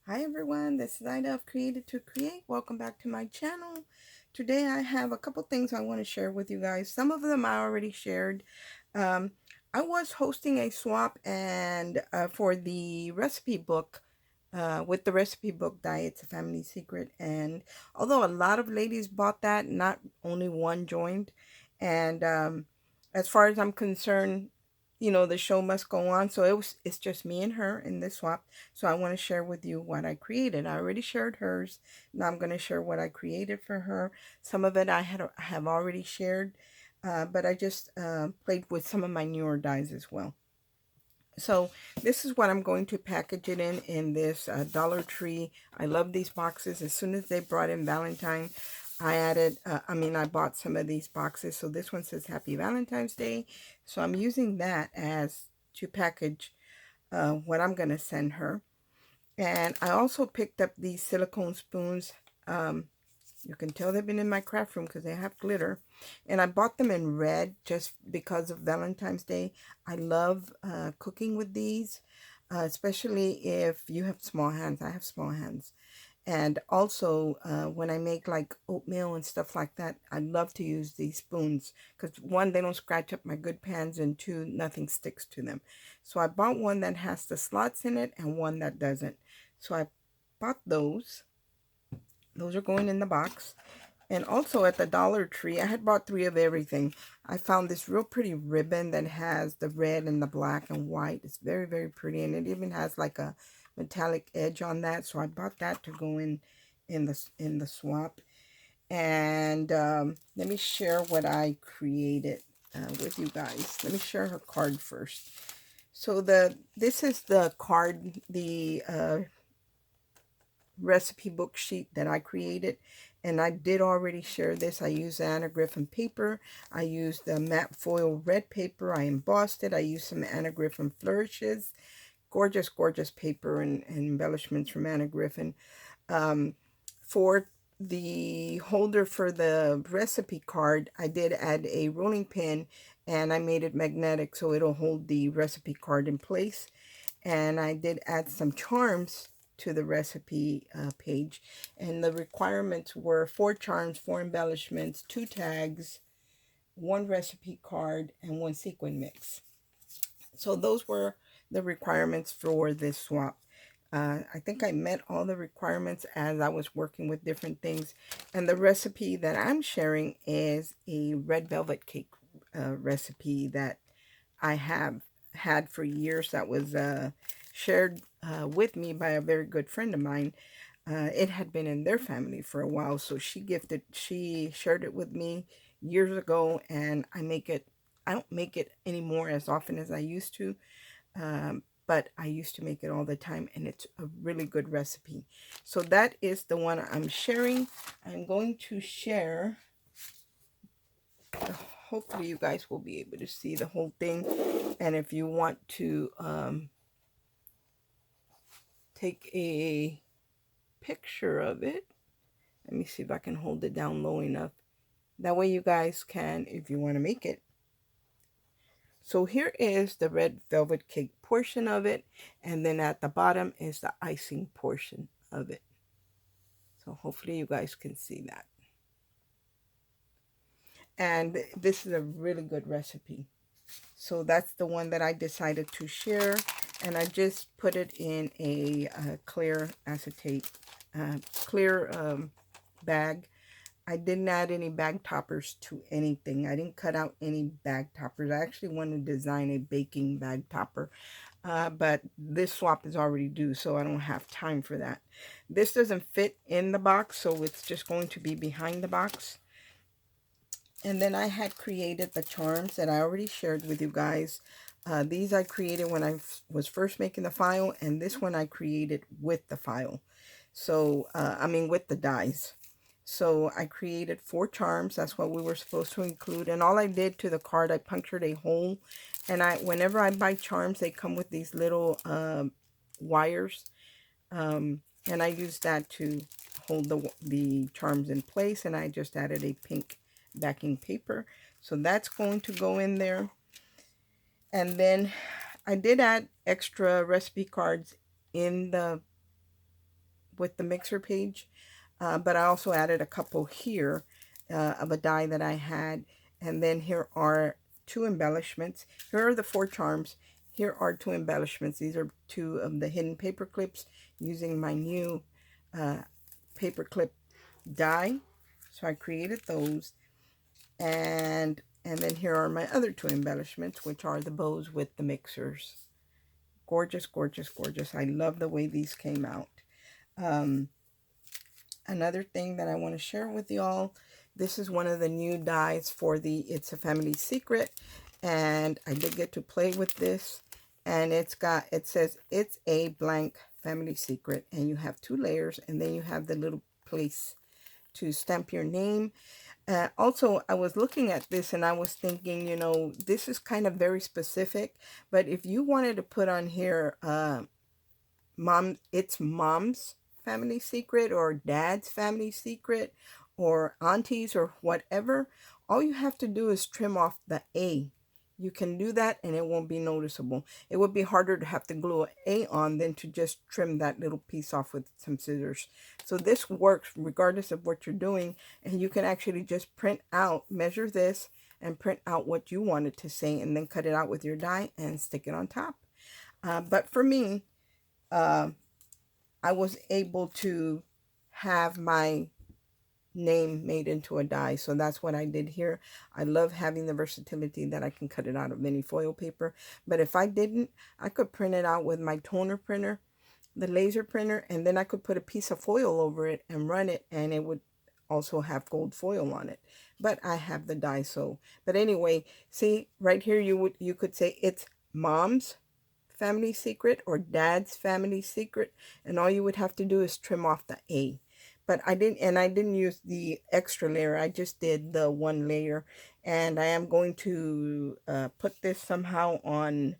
Hi everyone, this is Ida of Created to Create. Welcome back to my channel. Today I have a couple things I want to share with you guys. Some of them I already shared. Um, I was hosting a swap and for the recipe book, with the recipe book Diet's a Family Secret. And although a lot of ladies bought that, not only one joined. And as far as I'm concerned, the show must go on. So it's just me and her in this swap. So I want to share with you what I created. I already shared hers. Now I'm going to share what I created for her. Some of it I have already shared, but I just played with some of my newer dies as well. So this is what I'm going to package it in this Dollar Tree. I love these boxes. As soon as they brought in Valentine, I bought some of these boxes. So this one says Happy Valentine's Day. So I'm using that as to package what I'm going to send her. And I also picked up these silicone spoons. Um, you can tell they've been in my craft room because they have glitter. And I bought them in red just because of Valentine's Day. I love cooking with these, especially if you have small hands. I have small hands. And also, when I make like oatmeal and stuff like that, I love to use these spoons because one, they don't scratch up my good pans, and two, nothing sticks to them. So I bought one that has the slots in it and one that doesn't. So I bought those. Those are going in the box. And also at the Dollar Tree, I had bought three of everything. I found this real pretty ribbon that has the red and the black and white. It's very, very pretty. And it even has like a metallic edge on that. So I bought that to go in the swap. And let me share what I created with you guys. Let me share her card first. So this is the card, the recipe book sheet that I created, and I did already share this. I used Anna Griffin paper. I used the matte foil red paper. I embossed it. I used some Anna Griffin flourishes. Gorgeous, gorgeous paper and embellishments from Anna Griffin. For the holder for the recipe card, I did add a rolling pin, and I made it magnetic so it'll hold the recipe card in place. And I did add some charms to the recipe page, and the requirements were 4 charms, 4 embellishments, 2 tags, 1 recipe card, and 1 sequin mix. So those were the requirements for this swap. I think I met all the requirements as I was working with different things. And the recipe that I'm sharing is a red velvet cake recipe that I have had for years, that was shared with me by a very good friend of mine. It had been in their family for a while, so she shared it with me years ago, and I don't make it anymore as often as I used to, but I used to make it all the time, and it's a really good recipe. So that is the one I'm sharing. I'm going to share, hopefully you guys will be able to see the whole thing. And if you want to take a picture of it, let me see if I can hold it down low enough. That way you guys can, if you want to make it. So here is the red velvet cake portion of it, and then at the bottom is the icing portion of it. So hopefully you guys can see that. And this is a really good recipe. So that's the one that I decided to share, and I just put it in a clear acetate, clear bag. I didn't add any bag toppers to anything. I didn't cut out any bag toppers. I actually want to design a baking bag topper, but this swap is already due, so I don't have time for that. This doesn't fit in the box, so it's just going to be behind the box. And then I had created the charms that I already shared with you guys. These I created when I was first making the file, and this one I created with the file. So, with the dies. So I created 4 charms. That's what we were supposed to include. And all I did to the card, I punctured a hole. And whenever I buy charms, they come with these little wires. And I used that to hold the charms in place. And I just added a pink backing paper. So that's going to go in there. And then I did add extra recipe cards in the with the mixer page. But I also added a couple here of a die that I had. And then here are two embellishments. Here are the 4 charms. Here are 2 embellishments. These are 2 of the hidden paper clips using my new paper clip die. So I created those. And then here are my other 2 embellishments, which are the bows with the mixers. Gorgeous, gorgeous, gorgeous. I love the way these came out. Another thing that I want to share with y'all, this is one of the new dies for the It's a Family Secret, and I did get to play with this, and it says it's a blank family secret, and you have 2 layers, and then you have the little place to stamp your name. Also, I was looking at this and I was thinking, you know, this is kind of very specific, but if you wanted to put on here, it's mom's family secret or dad's family secret or auntie's or whatever, all you have to do is trim off the A. You can do that and it won't be noticeable. It would be harder to have to glue an A on than to just trim that little piece off with some scissors. So this works regardless of what you're doing, and you can actually just print out, measure this and print out what you want it to say, and then cut it out with your die and stick it on top. But for me, I was able to have my name made into a die, so that's what I did here. I love having the versatility that I can cut it out of any foil paper, but if I didn't, I could print it out with my toner printer, the laser printer, and then I could put a piece of foil over it and run it, and it would also have gold foil on it. But I have the die, so. But anyway, see right here, you could say it's mom's family secret or dad's family secret, and all you would have to do is trim off the A. But I didn't use the extra layer. I just did the 1 layer, and I am going to put this somehow on.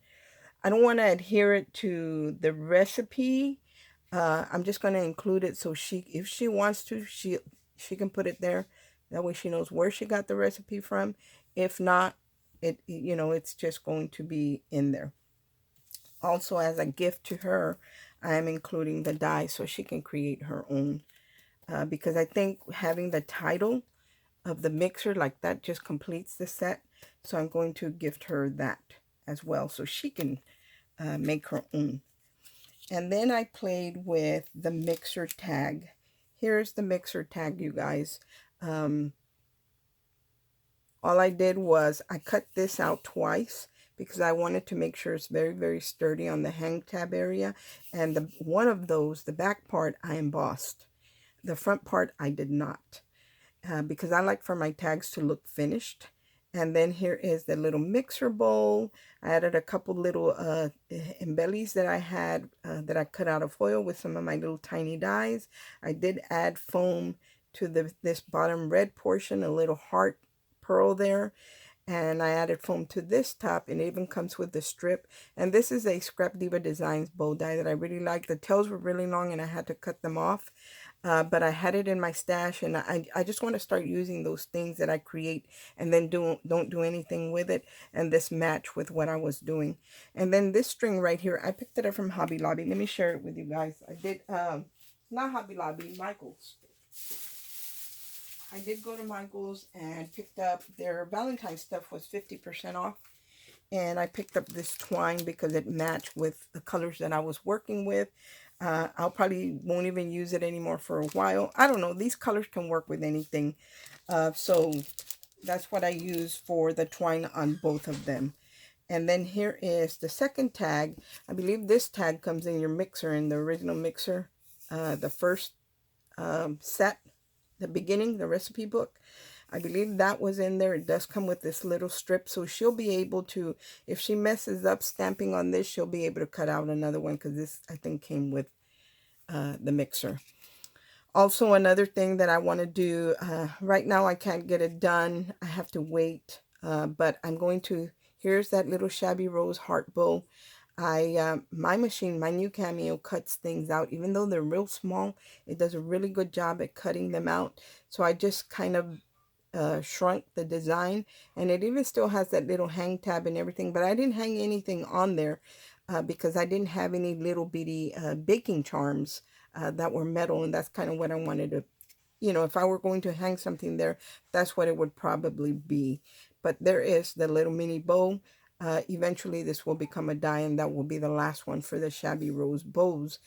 I don't want to adhere it to the recipe. I'm just going to include it so if she wants to, she can put it there. That way she knows where she got the recipe from. If not, it's just going to be in there. Also, as a gift to her, I am including the die so she can create her own. Because I think having the title of the mixer like that just completes the set. So I'm going to gift her that as well so she can make her own. And then I played with the mixer tag. Here's the mixer tag, you guys. All I did was I cut this out twice because I wanted to make sure it's very, very sturdy on the hang tab area. And one of those, the back part, I embossed. The front part, I did not. Because I like for my tags to look finished. And then here is the little mixer bowl. I added a couple little embellies that I had that I cut out of foil with some of my little tiny dies. I did add foam to this bottom red portion, a little heart pearl there. And I added foam to this top, and it even comes with the strip. And this is a Scrap Diva Designs bow die that I really like. The tails were really long and I had to cut them off. But I had it in my stash, and I just want to start using those things that I create and then don't do anything with it, and this match with what I was doing. And then this string right here, I picked it up from Hobby Lobby. Let me share it with you guys. I did, not Hobby Lobby, Michael's. I did go to Michael's and picked up their Valentine's stuff was 50% off. And I picked up this twine because it matched with the colors that I was working with. I'll probably won't even use it anymore for a while. I don't know. These colors can work with anything. So that's what I use for the twine on both of them. And then here is the second tag. I believe this tag comes in your mixer, in the original mixer. The first set, the beginning, the recipe book. I believe that was in there. It does come with this little strip, so she'll be able to, if she messes up stamping on this, she'll be able to cut out another one, because this, I think, came with the mixer. Also, another thing that I want to do, right now I can't get it done. I have to wait, but I'm going to, here's that little Shabby Rose heart bow. My machine, my new Cameo, cuts things out. Even though they're real small, it does a really good job at cutting them out. So I just kind of shrunk the design, and it even still has that little hang tab and everything, but I didn't hang anything on there because I didn't have any little bitty baking charms that were metal, and that's kind of what I wanted to, if I were going to hang something there, that's what it would probably be. But there is the little mini bow. Eventually this will become a die, and that will be the last one for the Shabby Rose bows,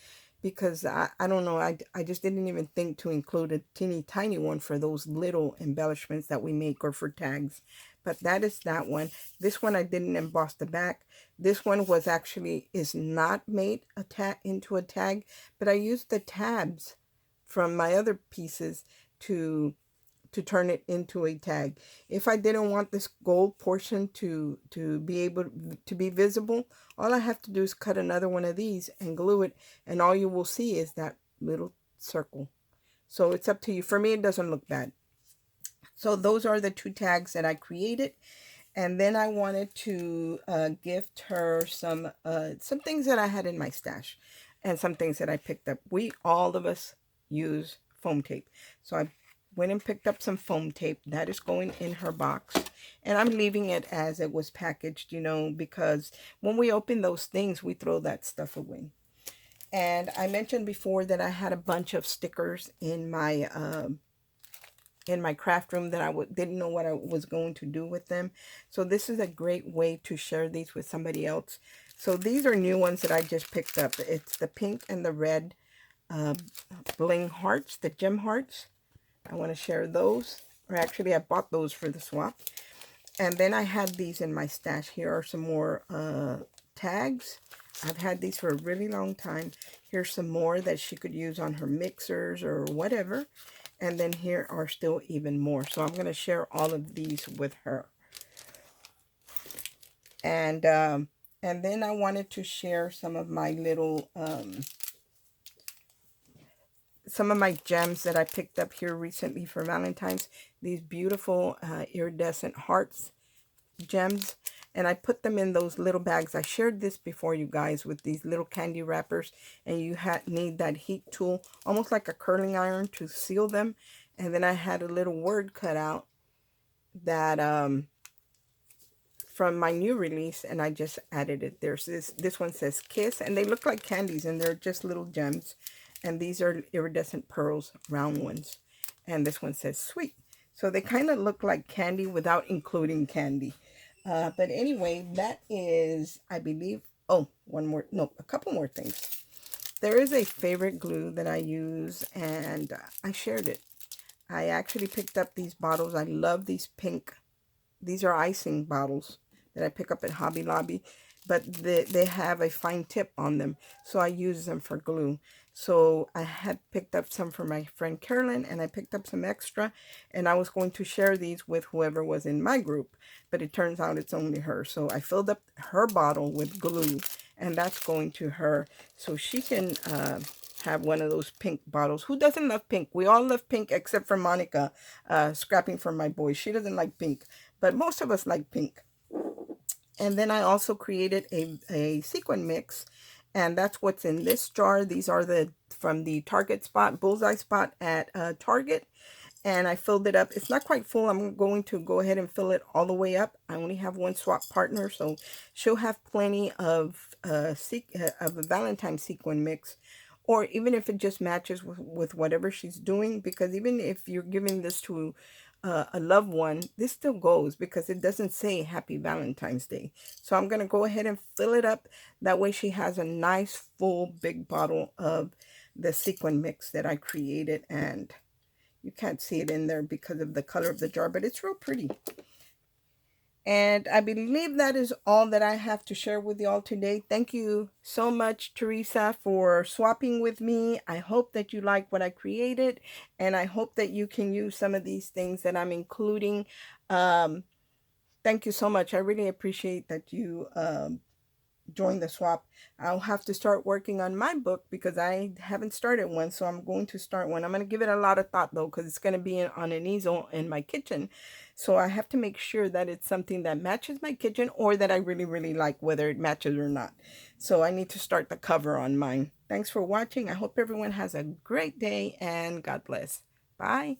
because I don't know, I just didn't even think to include a teeny tiny one for those little embellishments that we make, or for tags. But that is that one. This one I didn't emboss the back. This one is not made into a tag, but I used the tabs from my other pieces to turn it into a tag. If I didn't want this gold portion to be able to be visible, all I have to do is cut another one of these and glue it, and all you will see is that little circle. So it's up to you. For me, it doesn't look bad. So those are the two tags that I created. And then I wanted to gift her some things that I had in my stash, and some things that I picked up. All of us use foam tape. So I went and picked up some foam tape. That is going in her box. And I'm leaving it as it was packaged, because when we open those things, we throw that stuff away. And I mentioned before that I had a bunch of stickers in my craft room that I didn't know what I was going to do with them. So this is a great way to share these with somebody else. So these are new ones that I just picked up. It's the pink and the red bling hearts, the gem hearts. I want to share those. Or actually, I bought those for the swap. And then I had these in my stash. Here are some more tags. I've had these for a really long time. Here's some more that she could use on her mixers or whatever. And then here are still even more. So I'm going to share all of these with her. And then I wanted to share some of my little, some of my gems that I picked up here recently for Valentine's. These beautiful iridescent hearts gems. And I put them in those little bags. I shared this before, you guys, with these little candy wrappers. And you need that heat tool, almost like a curling iron, to seal them. And then I had a little word cut out that from my new release, and I just added it. There's this one says kiss, and they look like candies, and they're just little gems. And these are iridescent pearls, round ones. And this one says sweet. So they kind of look like candy without including candy. But anyway, that is, I believe, a couple more things. There is a favorite glue that I use, and I shared it. I actually picked up these bottles. I love these pink. These are icing bottles that I pick up at Hobby Lobby, but they have a fine tip on them, so I use them for glue. So I had picked up some for my friend Carolyn, and I picked up some extra, and I was going to share these with whoever was in my group, but it turns out it's only her. So I filled up her bottle with glue, and that's going to her, so she can have one of those pink bottles. Who doesn't love pink? We all love pink except for Monica, scrapping for my boy. She doesn't like pink, but most of us like pink. And then I also created a sequin mix, and that's what's in this jar. These are from the Target spot, bullseye spot at Target. And I filled it up. It's not quite full. I'm going to go ahead and fill it all the way up. I only have one swap partner, so she'll have plenty of a Valentine sequin mix. Or even if it just matches with whatever she's doing. Because even if you're giving this to a loved one, this still goes, because it doesn't say Happy Valentine's Day. So I'm going to go ahead and fill it up. That way she has a nice full big bottle of the sequin mix that I created. And you can't see it in there because of the color of the jar, but it's real pretty. And I believe that is all that I have to share with y'all today. Thank you so much, Teresa, for swapping with me. I hope that you like what I created, and I hope that you can use some of these things that I'm including. Thank you so much. I really appreciate that you join the swap. I'll have to start working on my book because I haven't started one, so I'm going to start one. I'm going to give it a lot of thought though, because it's going to be on an easel in my kitchen, so I have to make sure that it's something that matches my kitchen, or that I really, really like, whether it matches or not. So I need to start the cover on mine. Thanks for watching. I hope everyone has a great day, and God bless. Bye.